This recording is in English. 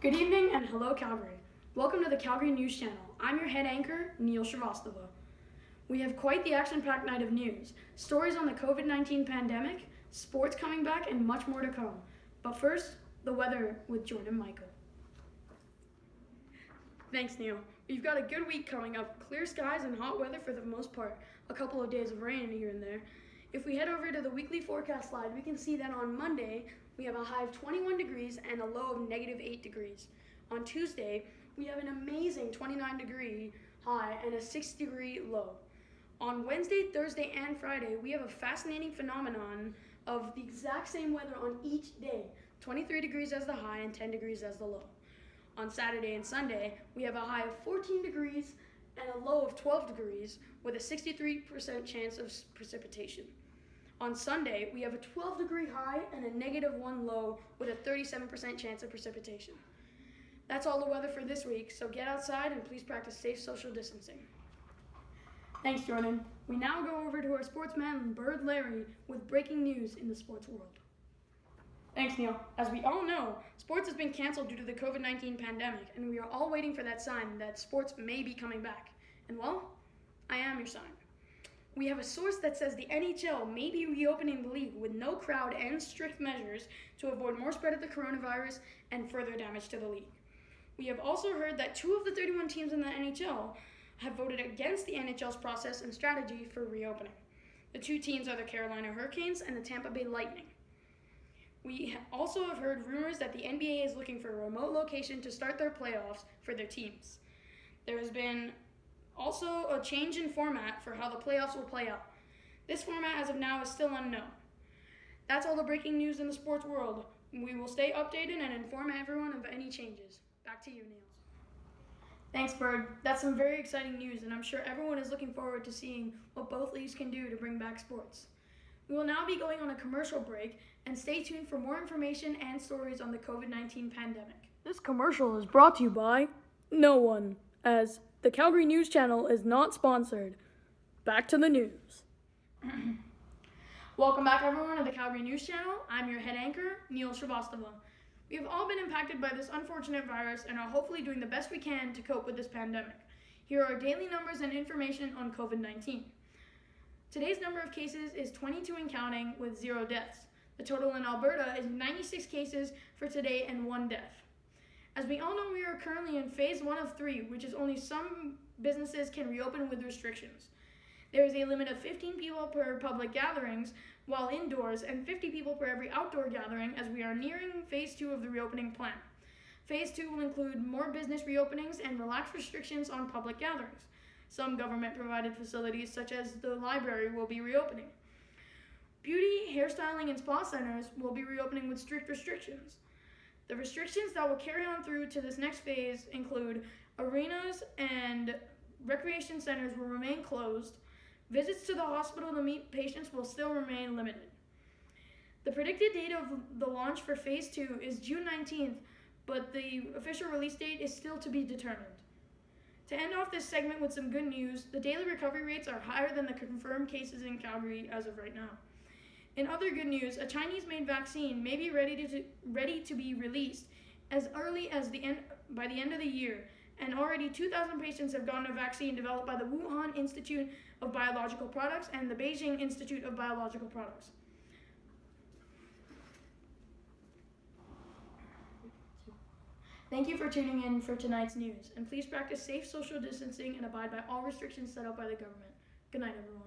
Good evening and hello Calgary. Welcome to the Calgary News Channel. I'm your head anchor, Neil-s. We have quite the action-packed night of news, stories on the COVID-19 pandemic, sports coming back, and much more to come. But first, the weather with Jordan Michael. Thanks, Neil. We've got a good week coming up. Clear skies and hot weather for the most part. A couple of days of rain here and there. If we head over to the weekly forecast slide, we can see that on Monday, we have a high of 21 degrees and a low of -8 degrees. On Tuesday, we have an amazing 29-degree high and a 6-degree low. On Wednesday, Thursday, and Friday, we have a fascinating phenomenon of the exact same weather on each day. 23 degrees as the high and 10 degrees as the low. On Saturday and Sunday, we have a high of 14 degrees and a low of 12 degrees with a 63% chance of precipitation. On Sunday, we have a 12-degree high and a -1 low with a 37% chance of precipitation. That's all the weather for this week, so get outside and please practice safe social distancing. Thanks, Jordan. We now go over to our sportsman, Bird Larry, with breaking news in the sports world. Thanks, Neil. As we all know, sports has been canceled due to the COVID-19 pandemic, and we are all waiting for that sign that sports may be coming back. And well, I am your sign. We have a source that says the NHL may be reopening the league with no crowd and strict measures to avoid more spread of the coronavirus and further damage to the league. We have also heard that 2 of the 31 teams in the NHL have voted against the NHL's process and strategy for reopening. The 2 teams are the Carolina Hurricanes and the Tampa Bay Lightning. We also have heard rumors that the NBA is looking for a remote location to start their playoffs for their teams. There has been also a change in format for how the playoffs will play out. This format as of now is still unknown. That's all the breaking news in the sports world. We will stay updated and inform everyone of any changes. Back to you, Niels. Thanks, Bird. That's some very exciting news, and I'm sure everyone is looking forward to seeing what both leagues can do to bring back sports. We will now be going on a commercial break, and stay tuned for more information and stories on the COVID-19 pandemic. This commercial is brought to you by no one, as the Calgary News Channel is not sponsored. Back to the news. Welcome back, everyone, to the Calgary News Channel. I'm your head anchor, Neil-s. We have all been impacted by this unfortunate virus and are hopefully doing the best we can to cope with this pandemic. Here are our daily numbers and information on COVID-19. Today's number of cases is 22 and counting with 0 deaths. The total in Alberta is 96 cases for today and 1 death. As we all know, we are currently in phase 1 of 3, which is only some businesses can reopen with restrictions. There is a limit of 15 people per public gatherings while indoors and 50 people per every outdoor gathering as we are nearing phase 2 of the reopening plan. Phase 2 will include more business reopenings and relaxed restrictions on public gatherings. Some government-provided facilities, such as the library, will be reopening. Beauty, hairstyling, and spa centers will be reopening with strict restrictions. The restrictions that will carry on through to this next phase include arenas and recreation centers will remain closed. Visits to the hospital to meet patients will still remain limited. The predicted date of the launch for phase 2 is June 19th, but the official release date is still to be determined. To end off this segment with some good news, the daily recovery rates are higher than the confirmed cases in Calgary as of right now. In other good news, a Chinese-made vaccine may be ready to be released as early as by the end of the year, and already 2,000 patients have gotten a vaccine developed by the Wuhan Institute of Biological Products and the Beijing Institute of Biological Products. Thank you for tuning in for tonight's news, and please practice safe social distancing and abide by all restrictions set out by the government. Good night, everyone.